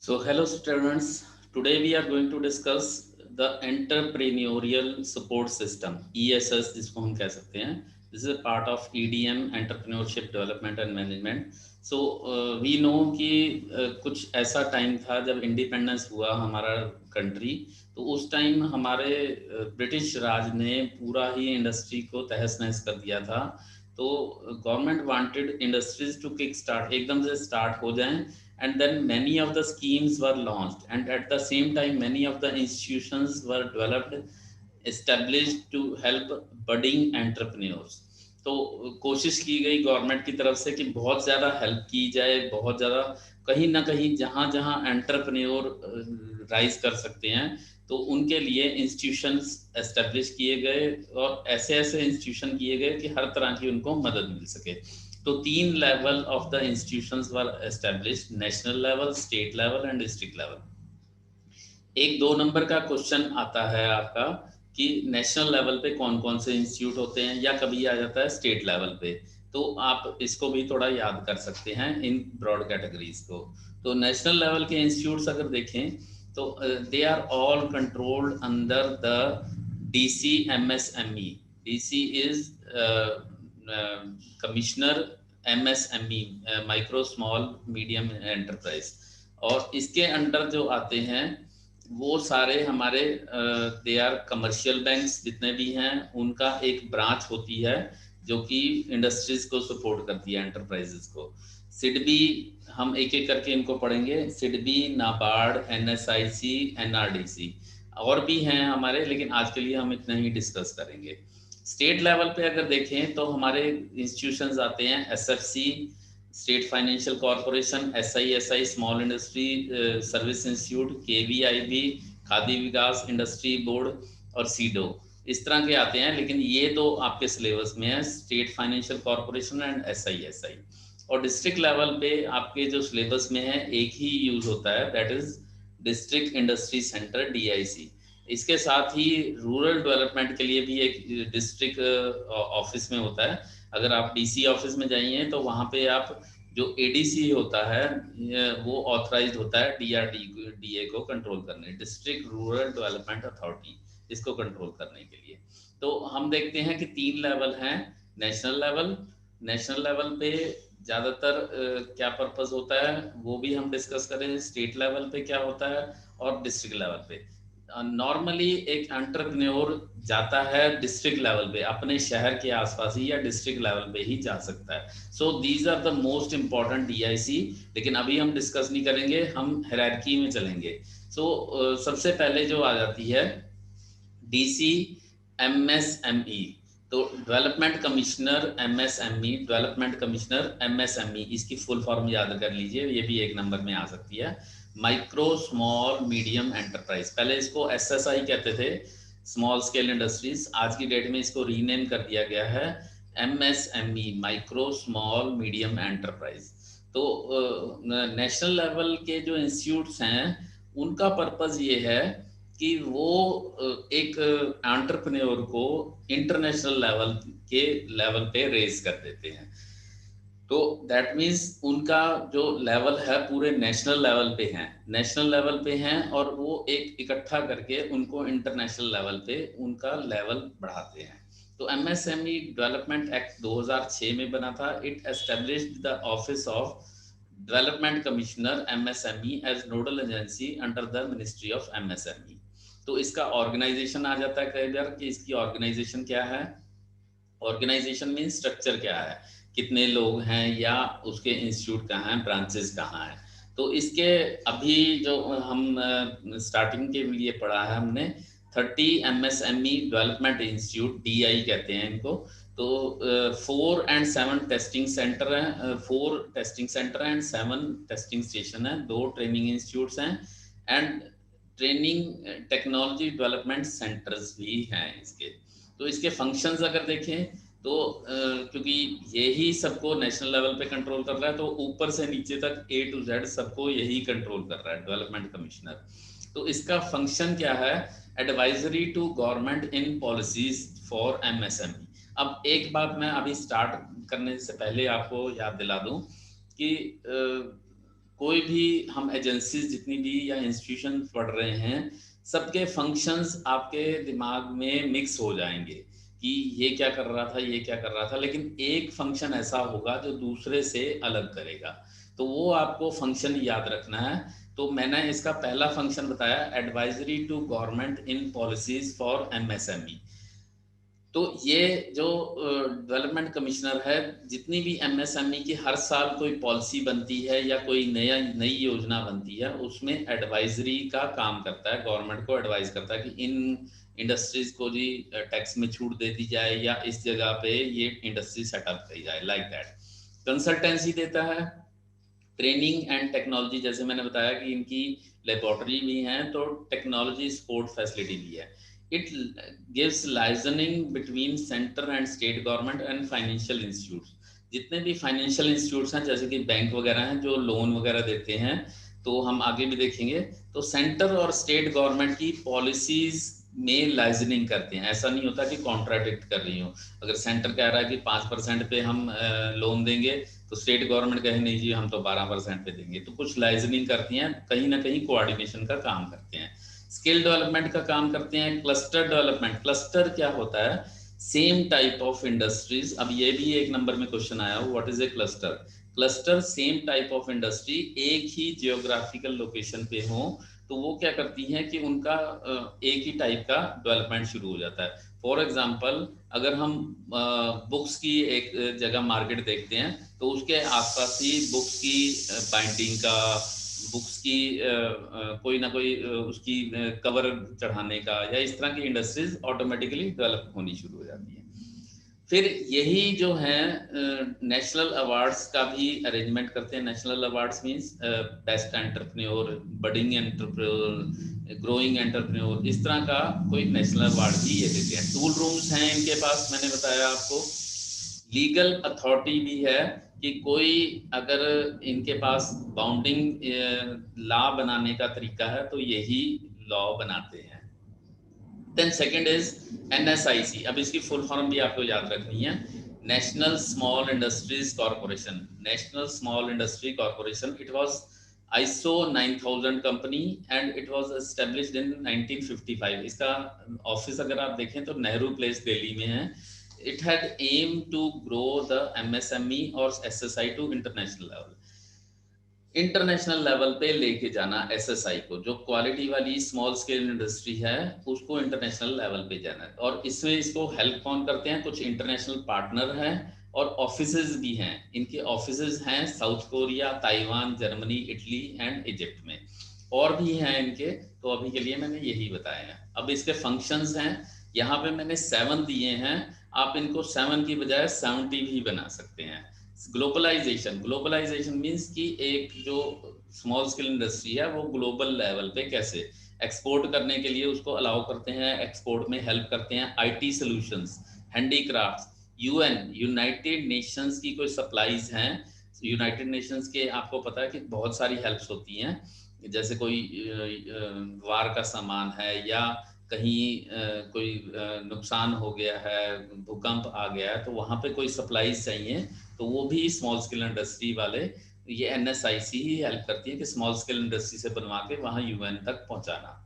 So, hello students. Today we are going to discuss the entrepreneurial support system (ESS) जिसको हम कह सकते हैं. This is a part of EDM Entrepreneurship Development and Management. So we know कि कुछ ऐसा time था जब इंडिपेंडेंस हुआ हमारा कंट्री. तो उस टाइम हमारे ब्रिटिश राज ने पूरा ही इंडस्ट्री को तहस नहस कर दिया था. तो government wanted industries to kick start, एकदम से स्टार्ट हो जाएं, and then many of the schemes were launched, and at the same time many of the institutions were developed, established to help budding entrepreneurs. तो कोशिश की गई government की तरफ से कि बहुत ज़्यादा हेल्प की जाए, बहुत ज़्यादा कहीं ना कहीं जहाँ जहाँ एंटरप्रेन्योर राइज कर सकते हैं तो उनके लिए इंस्टीट्यूशंस एस्टेब्लिश किए गए और ऐसे ऐसे इंस्टीट्यूशन किए गए कि हर तरह की उनको मदद मिल सके. तो 3 level of the institutions were established: national level, state level and district level. एक 2 नंबर का क्वेश्चन आता है आपका कि नेशनल लेवल पे कौन कौन से इंस्टीट्यूट होते हैं, या कभी आ जाता है स्टेट लेवल पे. तो आप इसको भी थोड़ा याद कर सकते हैं इन ब्रॉड कैटेगरीज को. तो नेशनल लेवल के इंस्टीट्यूट्स अगर देखें तो they are all controlled under the DCMSME. DC is commissioner, MSME micro small medium enterprise. और इसके अंडर जो आते हैं वो सारे हमारे दे आर कमर्शियल बैंक्स जितने भी हैं, उनका एक ब्रांच होती है जो कि इंडस्ट्रीज को सपोर्ट करती है, एंटरप्राइजेस को. सिडबी, हम एक एक करके इनको पढ़ेंगे. सिडबी, नाबार्ड, NSIC, NRDC और भी हैं हमारे, लेकिन आज के लिए हम इतना ही डिस्कस करेंगे. स्टेट लेवल पे अगर देखें तो हमारे इंस्टीट्यूशंस आते हैं SFC, state financial corporation, SISI small industry service institute, KVIB Khadi Vikas industry board और सीडो. इस तरह के आते हैं, लेकिन ये तो आपके सिलेबस में है, state financial corporation and SISI. और डिस्ट्रिक्ट लेवल पे आपके जो सिलेबस में है एक ही यूज होता है, that is district industry centre, DIC. इसके साथ ही रूरल डेवलपमेंट के लिए भी एक डिस्ट्रिक्ट ऑफिस में होता है. अगर आप DC ऑफिस में जाइए तो वहाँ पे आप जो ADC होता है वो ऑथराइज्ड होता है DRDA को कंट्रोल करने, डिस्ट्रिक्ट रूरल डेवलपमेंट अथॉरिटी, इसको कंट्रोल करने के लिए. तो हम देखते हैं कि 3 लेवल हैं. नेशनल लेवल पे ज़्यादातर क्या पर्पस होता है वो भी हम डिस्कस करें. स्टेट लेवल पे क्या होता है और डिस्ट्रिक्ट लेवल पे. नॉर्मली एक एंटरप्रेन्योर जाता है डिस्ट्रिक्ट लेवल पे, अपने शहर के आसपास ही या डिस्ट्रिक्ट लेवल पे ही जा सकता है. So these are the most important DIC, लेकिन अभी हम डिस्कस नहीं करेंगे, हम हायरार्की में चलेंगे. सो सबसे पहले जो आ जाती है DCMSME. तो development commissioner MSME, development commissioner MSME, इसकी फुल फॉर्म याद कर लीजिए, ये भी एक नंबर में आ सकती है. माइक्रो स्मॉल मीडियम एंटरप्राइज, पहले इसको SSI कहते थे, स्मॉल स्केल इंडस्ट्रीज. आज की डेट में इसको रीनेम कर दिया गया है MSME, micro small medium enterprise. तो नेशनल लेवल के जो इंस्टीट्यूट्स हैं उनका पर्पस ये है कि वो एक एंटरप्रेन्योर को इंटरनेशनल लेवल पे रेस कर देते हैं. तो दैट मीन्स उनका जो लेवल है पूरे नेशनल लेवल पे हैं और वो एक इकट्ठा करके उनको इंटरनेशनल लेवल पे उनका लेवल बढ़ाते हैं. तो MSME डेवलपमेंट एक्ट 2006 में बना था. It established the office of development commissioner MSME as nodal agency under the ministry of MSME. तो इसका ऑर्गेनाइजेशन आ जाता है कई बार कि इसकी ऑर्गेनाइजेशन क्या है. ऑर्गेनाइजेशन मीन स्ट्रक्चर क्या है, कितने लोग हैं या उसके इंस्टीट्यूट कहाँ हैं, ब्रांचेस कहाँ हैं. तो इसके अभी जो हम स्टार्टिंग के लिए पढ़ा है हमने 30 MSME डेवलपमेंट इंस्टीट्यूट, DI कहते हैं इनको. तो 4 and 7 टेस्टिंग सेंटर हैं, 4 testing centre and 7 testing station है, 2 ट्रेनिंग इंस्टीट्यूट्स हैं and training technology development centres भी हैं इसके. तो इसके फंक्शंस अगर देखें तो क्योंकि यही सबको नेशनल लेवल पे कंट्रोल कर रहा है, तो ऊपर से नीचे तक A to Z सबको यही कंट्रोल कर रहा है, डेवलपमेंट कमिश्नर. तो इसका फंक्शन क्या है, advisory to government in policies for MSME. अब एक बात मैं अभी स्टार्ट करने से पहले आपको याद दिला दूं कि कोई भी हम एजेंसीज जितनी भी या इंस्टीट्यूशन पढ़ रहे हैं, सबके फंक्शंस आपके दिमाग में मिक्स हो जाएंगे कि ये क्या कर रहा था, ये क्या कर रहा था, लेकिन एक फंक्शन ऐसा होगा जो दूसरे से अलग करेगा, तो वो आपको फंक्शन याद रखना है। तो मैंने इसका पहला फंक्शन बताया, advisory to government in policies for MSME. तो ये जो डेवलपमेंट कमिश्नर है, जितनी भी एमएसएमई की हर साल कोई पॉलिसी बनती है या कोई नई योजना बनती है, उसमें एडवाइजरी का काम करता है, गवर्नमेंट को एडवाइज करता है कि इन इंडस्ट्रीज को जी टैक्स में छूट दे दी जाए या इस जगह पे ये इंडस्ट्री सेटअप की जाए, लाइक दैट। कंसल्टेंसी देता है, ट्रेनिंग एंड टेक्नोलॉजी, जैसे मैंने बताया कि इनकी लेबोरेटरी भी है तो टेक्नोलॉजी सपोर्ट फैसिलिटी भी है। It gives liaisoning between centre and state government and financial institutes. जितने भी फाइनेंशियल इंस्टीट्यूट्स हैं जैसे कि बैंक वगैरह हैं जो लोन वगैरह देते हैं, तो हम आगे भी देखेंगे, तो सेंटर और स्टेट गवर्नमेंट की पॉलिसीज में लाइजनिंग करते हैं। ऐसा नहीं होता कि कॉन्ट्राडिक्ट कर रही हो। अगर सेंटर कह रहा है कि 5% पे हम लोन देंगे, तो स्टेट गवर्नमेंट कहे नहीं जी हम तो 12% पे देंगे, तो कुछ लाइजनिंग करती हैं, कहीं ना कहीं कोऑर्डिनेशन का काम करते हैं। स्किल डेवलपमेंट का काम करते हैं। क्लस्टर डेवलपमेंट, क्लस्टर क्या होता है, सेम टाइप ऑफ इंडस्ट्रीज। अब ये भी एक नंबर में क्वेश्चन आया हो, what is a cluster. Cluster same type of industry एक ही जियोग्राफिकल लोकेशन पे हो, तो वो क्या करती हैं कि उनका एक ही टाइप का डेवलपमेंट शुरू हो जाता है। फॉर एग्जांपल, अगर हम बुक्स की एक जगह मार्केट देखते हैं, तो उसके आसपास ही बुक्स की बाइंडिंग का, बुक्स की कोई ना कोई उसकी कवर चढ़ाने का, या इस तरह की इंडस्ट्रीज ऑटोमेटिकली डेवलप होनी शुरू हो जाती है। फिर यही जो है नेशनल अवार्ड्स का भी अरेंजमेंट करते हैं। National awards means best entrepreneur, budding entrepreneur, growing entrepreneur, इस तरह का कोई नेशनल अवार्ड भी ये देते हैं। टूल रूम्स हैं इनके पास, मैंने बताया आपको। लीगल अथॉरिटी भी है कि कोई अगर इनके पास बाउंडिंग लॉ बनाने का तरीका है तो यही लॉ बनाते हैं। Then second is NSIC. अब इसकी फुल फॉर्म भी आपको याद रखनी है, national small industries corporation. National small industry corporation, it was ISO 9000 company and it was established in 1955। इसका ऑफिस अगर आप देखें तो नेहरू प्लेस दिल्ली में है। It had aimed to grow the MSME और SSI to international level। International level पे लेके जाना SSI को, जो क्वालिटी वाली स्मॉल स्केल इंडस्ट्री है, उसको इंटरनेशनल लेवल पे जाना है। और इसमें इसको हेल्प कौन करते हैं, कुछ इंटरनेशनल पार्टनर हैं और ऑफिसेज भी हैं। इनके ऑफिसेज हैं south Korea, Taiwan, Germany, Italy and Egypt में, और भी हैं इनके। तो अभी के लिए मैंने यही बताया है। अब इसके फंक्शंस हैं, यहाँ पे मैंने 7 दिए हैं, आप इनको 7 की बजाय 70 भी बना सकते हैं। ग्लोबलाइजेशन, ग्लोबलाइजेशन मींस कि एक जो स्मॉल स्केल इंडस्ट्री है वो ग्लोबल लेवल पे कैसे एक्सपोर्ट करने के लिए उसको अलाउ करते हैं, एक्सपोर्ट में हेल्प करते हैं। IT solutions, handicrafts, UN, United Nations की कोई सप्लाईज हैं। यूनाइटेड नेशंस के आपको पता है कि बहुत सारी हेल्प्स होती हैं, जैसे कोई वार का सामान है या कहीं कोई नुकसान हो गया है, भूकंप आ गया है, तो वहाँ पे कोई सप्लाईज चाहिए, तो वो भी स्मॉल स्केल इंडस्ट्री वाले, ये एनएसआईसी ही हेल्प करती है कि स्मॉल स्केल इंडस्ट्री से बनवा के वहाँ यूएन तक पहुँचाना।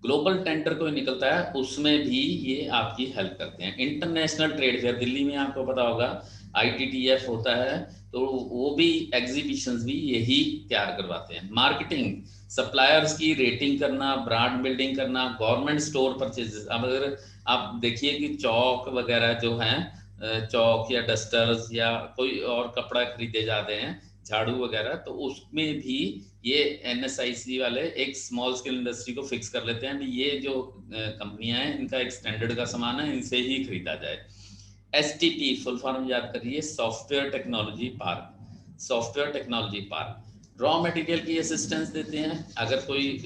ग्लोबल टेंडर कोई निकलता है उसमें भी ये आपकी हेल्प करते हैं। इंटरनेशनल ट्रेड फेयर, दिल्ली में आपको पता होगा ITTF होता है, तो वो भी एग्जीबिशंस भी यही तैयार करवाते हैं। मार्केटिंग, सप्लायर्स की रेटिंग करना, ब्रांड बिल्डिंग करना, गवर्नमेंट स्टोर परचेजेस। अब अगर आप देखिए कि चौक वगैरह जो हैं, चौक या डस्टर्स या कोई और कपड़ा खरीदे जाते हैं, झाड़ू वगैरह, तो उसमें भी ये NSIC वाले एक स्मॉल स्केल इंडस्ट्री को फिक्स कर लेते हैं कि ये जो कंपनियां हैं इनका एक स्टैंडर्ड का सामान है, इनसे ही खरीदा जाए। STP फुल फॉर्म याद करिए, software technology park. Software technology park raw material की असिस्टेंस देते हैं। अगर कोई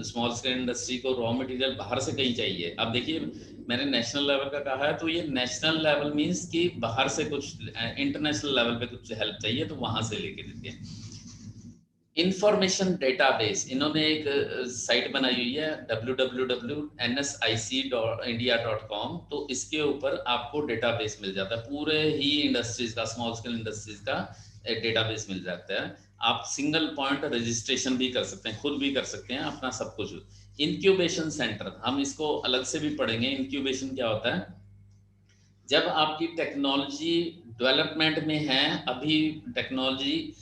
स्मॉल स्केल इंडस्ट्री को रॉ मटेरियल बाहर से कहीं चाहिए, अब देखिए मैंने नेशनल लेवल का कहा है, तो ये नेशनल लेवल मींस कि बाहर से कुछ, इंटरनेशनल लेवल पे कुछ हेल्प चाहिए तो वहां से लेके देते हैं। इंफॉर्मेशन डेटाबेस, इन्होंने एक साइट बनाई हुई है www.nsic.india.com, तो इसके ऊपर आपको डेटाबेस मिल जाता है पूरे ही इंडस्ट्रीज का, स्मॉल स्केल इंडस्ट्रीज का डेटाबेस मिल जाता है। आप सिंगल पॉइंट रजिस्ट्रेशन भी कर सकते हैं, खुद भी कर सकते हैं अपना सब कुछ। इंक्यूबेशन सेंटर हम इसको अलग से भी पढ़ेंगे। इंक्यूबेशन क्या होता है? जब आपकी टेक्नोलॉजी डेवलपमेंट में है, अभी टेक्नोलॉजी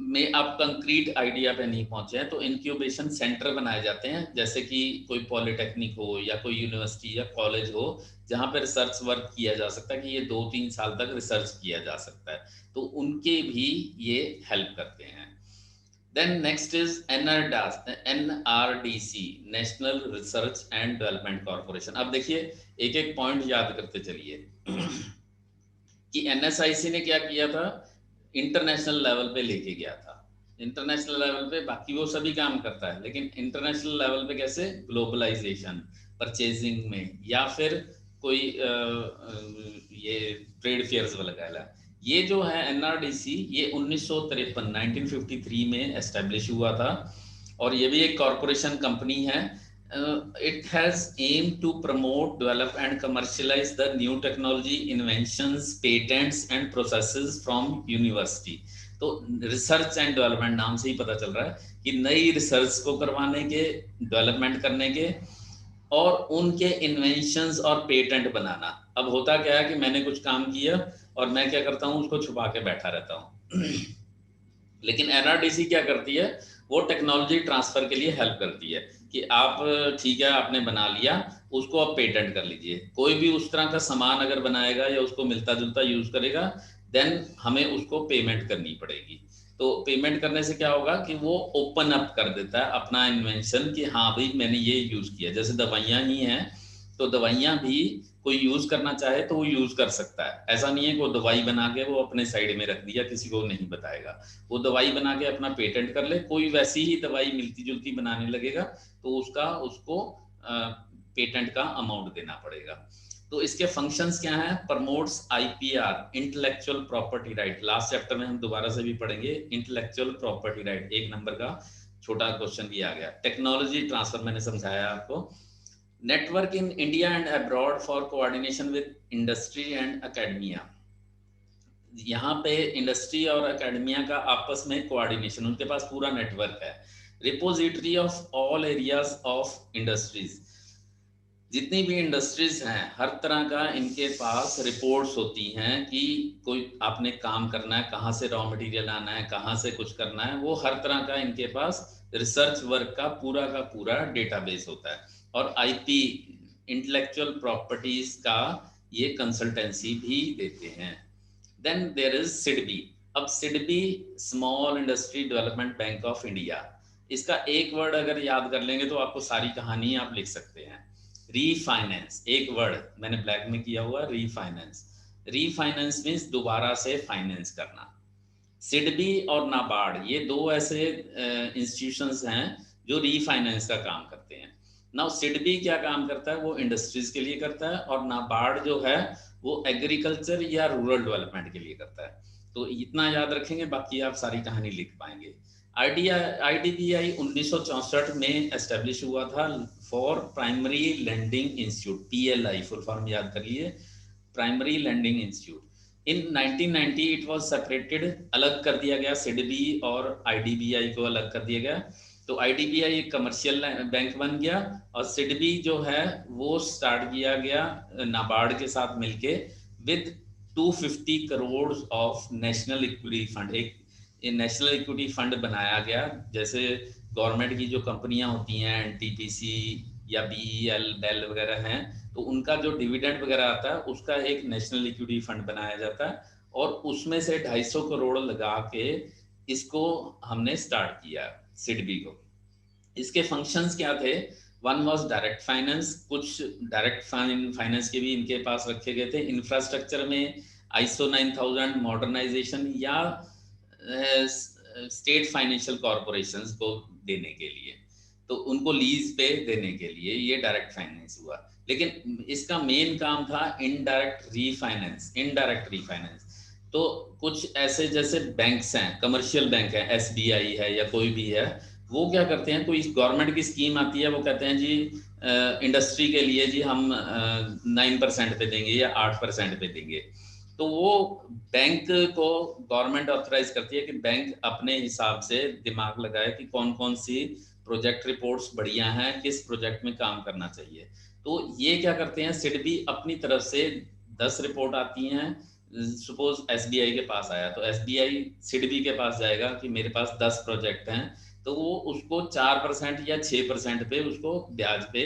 में आप कंक्रीट आइडिया पे नहीं पहुंचे हैं, तो इंक्यूबेशन सेंटर बनाए जाते हैं। जैसे कि कोई पॉलिटेक्निक हो या कोई यूनिवर्सिटी या कॉलेज हो, जहाँ पर रिसर्च वर्क किया जा सकता है कि ये 2-3 साल तक रिसर्च किया जा सकता है, तो उनके भी ये हेल्प करते हैं। Then next is NRDC, national research and development corporation. अब देखिए एक एक पॉइंट याद करते चलिए कि NSIC ने क्या किया था, इंटरनेशनल लेवल पे लेके गया था। इंटरनेशनल लेवल पे बाकी वो सभी काम करता है, लेकिन इंटरनेशनल लेवल पे कैसे? ग्लोबलाइजेशन, परचेजिंग में, या फिर कोई ये ट्रेड फेयर्स वगैरह। ये जो है NRDC, ये 1953 में एस्टेब्लिश हुआ था, और ये भी एक कॉरपोरेशन कंपनी है। It has aimed to promote, develop and commercialize the new technology, inventions, patents and processes from university। तो रिसर्च एंड डेवलपमेंट नाम से ही पता चल रहा है कि नई रिसर्च को करवाने के, डेवलपमेंट करने के, और उनके इन्वेंशंस और पेटेंट बनाना। अब होता क्या है कि मैंने कुछ काम किया और मैं क्या करता हूँ, उसको छुपा के बैठा रहता हूँ लेकिन NRDC क्या करती है, वो टेक्नोलॉजी ट्रांसफर के लिए हेल्प करती है कि आप ठीक है आपने बना लिया, उसको आप पेटेंट कर लीजिए। कोई भी उस तरह का सामान अगर बनाएगा या उसको मिलता जुलता यूज करेगा, देन हमें उसको पेमेंट करनी पड़ेगी। तो पेमेंट करने से क्या होगा कि वो ओपन अप कर देता है अपना इन्वेंशन कि हाँ भाई मैंने ये यूज किया। जैसे दवाइयाँ ही हैं, तो दवाइयाँ भी कोई यूज करना चाहे तो वो यूज कर सकता है। ऐसा नहीं है कि वो दवाई बना के वो अपने साइड में रख दिया, किसी को नहीं बताएगा। वो दवाई बना के अपना पेटेंट कर ले, कोई वैसी ही दवाई मिलती जुलती बनाने लगेगा तो उसको पेटेंट का अमाउंट देना पड़ेगा। तो इसके फंक्शंस क्या हैं? Promotes IPR, intellectual property right. Last chapter में हम दोबारा से भी पढ़ेंगे इंटेलेक्चुअल प्रॉपर्टी राइट, 1 नंबर का छोटा क्वेश्चन भी आ गया। टेक्नोलॉजी ट्रांसफर मैंने समझाया आपको। Network in India and abroad for coordination with industry and academia. यहाँ पे इंडस्ट्री और एकेडमिया का आपस में कोऑर्डिनेशन, उनके पास पूरा नेटवर्क है। Repository of all areas of industries, जितनी भी इंडस्ट्रीज हैं हर तरह का इनके पास रिपोर्ट्स होती हैं कि कोई आपने काम करना है, कहाँ से रॉ मटेरियल आना है, कहाँ से कुछ करना है, वो हर तरह का इनके पास रिसर्च वर्क का पूरा डेटाबेस होता है। और IP, इंटेलेक्चुअल प्रॉपर्टीज का ये कंसल्टेंसी भी देते हैं। Then there is SIDBI। अब SIDBI, small industry development bank of India, इसका एक वर्ड अगर याद कर लेंगे तो आपको सारी कहानी आप लिख सकते हैं। रीफाइनेंस, एक वर्ड मैंने ब्लैक में किया हुआ, रीफाइनेंस। रीफाइनेंस मीन्स दोबारा से फाइनेंस करना। SIDBI और नाबार्ड, ये दो ऐसे इंस्टीट्यूशंस हैं जो रीफाइनेंस का काम करते हैं। नाउ SIDBI क्या काम करता है? वो इंडस्ट्रीज के लिए करता है, और नाबार्ड जो है वो एग्रीकल्चर या रूरल डेवलपमेंट के लिए करता है। तो इतना याद रखेंगे, बाकी आप सारी कहानी लिख पाएंगे। IDBI 1964 में एस्टेब्लिश हुआ था for primary landing institute, PLI full form याद कर लिए, primary landing institute. In 1990 it was separated, अलग कर दिया गया, SIDBI और IDBI को अलग कर दिया गया। तो IDBI एक कमर्शियल बैंक बन गया, और SIDBI जो है वो स्टार्ट किया गया नाबार्ड के साथ मिलके with 250 crore of national equity fund. एक नेशनल इक्विटी फंड बनाया गया, जैसे गवर्नमेंट की जो कंपनियां होती हैं NTPC या BEL, BEL वगैरह हैं, तो उनका जो डिविडेंड वगैरह आता है उसका एक नेशनल इक्विटी फंड बनाया जाता है, और उसमें से 250 करोड़ लगा के इसको हमने स्टार्ट किया SIDBI को। इसके फंक्शंस क्या थे? वन वाज डायरेक्ट फाइनेंस, कुछ डायरेक्ट फाइनेंस के भी इनके पास रखे गए थे। इंफ्रास्ट्रक्चर में ISO 9000 मॉडर्नाइजेशन या स्टेट फाइनेंशियल कॉर्पोरेशंस को देने के लिए, तो उनको लीज पे देने के लिए ये डायरेक्ट फाइनेंस हुआ। लेकिन इसका मेन काम था इनडायरेक्ट रीफाइनेंस। इनडायरेक्ट रीफाइनेंस तो कुछ ऐसे जैसे बैंक्स हैं, कमर्शियल बैंक है, SBI है या कोई भी है, वो क्या करते हैं, कोई गवर्नमेंट की स्कीम आती है, वो कहते हैं जी इंडस्ट्री के लिए जी हम 9% पे देंगे या 8% पे देंगे। तो वो बैंक को गवर्नमेंट ऑथराइज करती है कि बैंक अपने हिसाब से दिमाग लगाए कि कौन कौन सी प्रोजेक्ट रिपोर्ट्स बढ़िया हैं, किस प्रोजेक्ट में काम करना चाहिए। तो ये क्या करते हैं, सिडबी अपनी तरफ से 10 रिपोर्ट आती हैं, सपोज एसबीआई के पास आया तो एसबीआई सिडबी के पास जाएगा कि मेरे पास 10 प्रोजेक्ट हैं, तो वो उसको 4% या 6% पे उसको ब्याज पे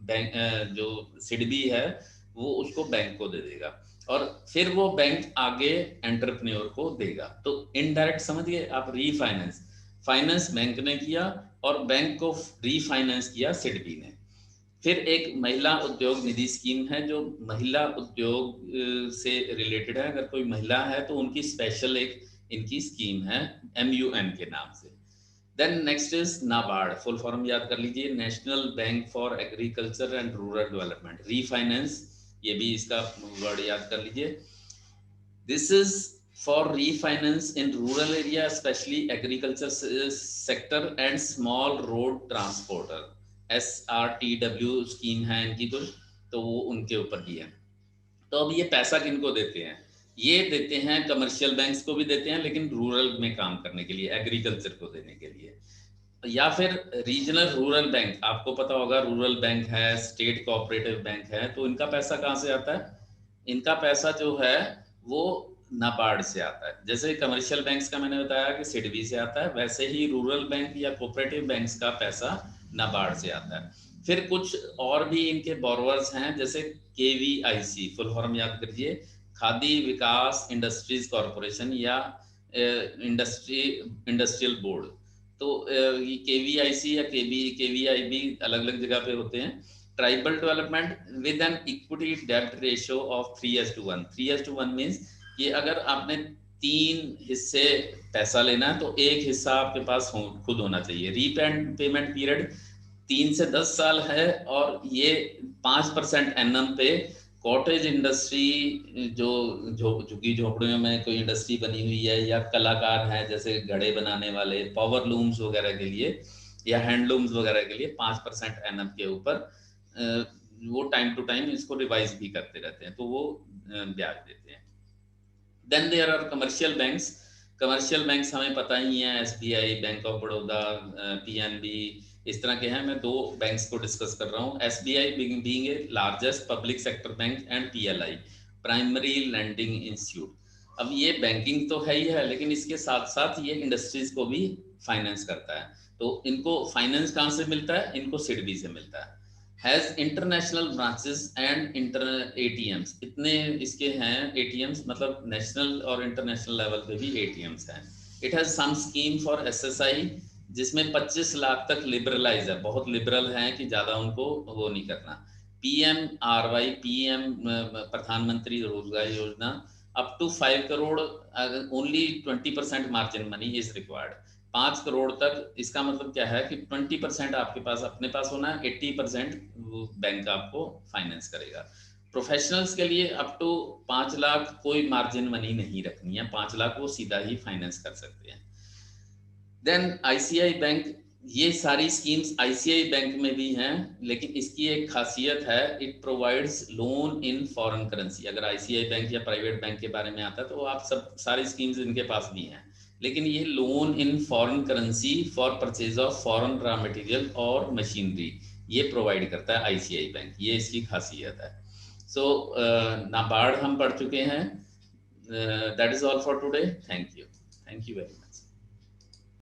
बैंक जो सिडबी है वो उसको बैंक को दे देगा, और फिर वो बैंक आगे एंटरप्रेन्योर को देगा। तो इनडायरेक्ट समझिए आप, रीफाइनेंस, फाइनेंस बैंक ने किया और बैंक को रीफाइनेंस किया सिडबी ने। फिर एक महिला उद्योग निधि स्कीम है जो महिला उद्योग से रिलेटेड है, अगर कोई महिला है तो उनकी स्पेशल एक इनकी स्कीम है MUN के नाम से। Then next is NABARD, full form याद कर लीजिए, national bank for agriculture and rural development, refinance, ये भी इसका वर्ड याद कर लीजिए। This is for refinance in rural area specially agriculture sector and small road transporter, SRTW scheme है इनकी कुछ, तो वो उनके ऊपर ही है। तो अब ये पैसा किनको देते हैं, ये देते हैं कमर्शियल बैंक्स को भी देते हैं, लेकिन रूरल में काम करने के लिए, एग्रीकल्चर को देने के लिए, या फिर रीजनल रूरल बैंक, आपको पता होगा रूरल बैंक है, स्टेट कोऑपरेटिव बैंक है, तो इनका पैसा कहाँ से आता है, इनका पैसा जो है वो नाबार्ड से आता है। जैसे कमर्शियल बैंक्स का मैंने बताया कि सिडबी से आता है, वैसे ही रूरल बैंक या कोऑपरेटिव बैंक्स का पैसा नाबार्ड से आता है। फिर कुछ और भी इनके बोरोवर्स हैं, जैसे KVIC, फुल फॉर्म याद करिए, खादी विकास इंडस्ट्रीज कॉरपोरेशन या इंडस्ट्रियल बोर्ड। तो ये KVIC या KVIB अलग अलग जगह पे होते हैं। Tribal development with an equity डेब्ट रेशियो ऑफ 3:1, 3:1 मीन्स कि अगर आपने 3 हिस्से पैसा लेना है तो एक हिस्सा आपके पास खुद होना चाहिए। रीपेमेंट पीरियड 3 से 10 साल है, और ये 5% एनम पे कॉटेज इंडस्ट्री, जो झुग्गी झोपड़ियों में कोई इंडस्ट्री बनी हुई है, या कलाकार हैं जैसे घड़े बनाने वाले, पावर लूम्स वगैरह के लिए या हैंडलूम्स वगैरह के लिए 5% एनम के ऊपर वो टाइम टू टाइम इसको रिवाइज भी करते रहते हैं, तो वो ब्याज देते हैं। Then there are commercial banks, commercial banks हमें पता ही है, SBI, bank of Baroda, PNB, इस तरह के हैं। मैं 2 बैंक्स को डिस्कस कर रहा हूँ। SBI being a largest public sector bank and PLI, primary landing institute. अब ये बैंकिंग तो है ही है, लेकिन इसके साथ साथ ये इंडस्ट्रीज को भी फाइनेंस करता है। तो इनको फाइनेंस कहाँ से मिलता है, इनको सिडबी से मिलता है। Has international branches and ATMs, इतने इसके हैं ATMs, मतलब नेशनल और इंटरनेशनल लेवल पे भी ATMs हैं। It has some scheme for SSI, जिसमें 25 लाख तक लिबरलाइज है, बहुत लिबरल है कि ज़्यादा उनको वो नहीं करना। PMRY, PM Pradhan Mantri Rozgar Yojana, up to 5 crore, only 20% margin money is required, 5 crore तक। इसका मतलब क्या है कि 20% आपके पास अपने पास होना है, 80% बैंक आपको फाइनेंस करेगा। प्रोफेशनल्स के लिए अप टू 5 लाख कोई मार्जिन मनी नहीं रखनी है, 5 लाख वो सीधा ही फाइनेंस कर सकते हैं। देन ICI बैंक, ये सारी स्कीम्स ICI बैंक में भी हैं, लेकिन इसकी एक खासियत है, it provides loan in foreign currency. अगर ICI बैंक या प्राइवेट बैंक के बारे में आता है तो आप सब सारी स्कीम्स इनके पास भी हैं, लेकिन ये loan in foreign currency for purchase of foreign raw material और मशीनरी ये प्रोवाइड करता है ICI बैंक, ये इसकी खासियत है। सो नाबार्ड हम पढ़ चुके हैं। That is all for today. Thank you very much.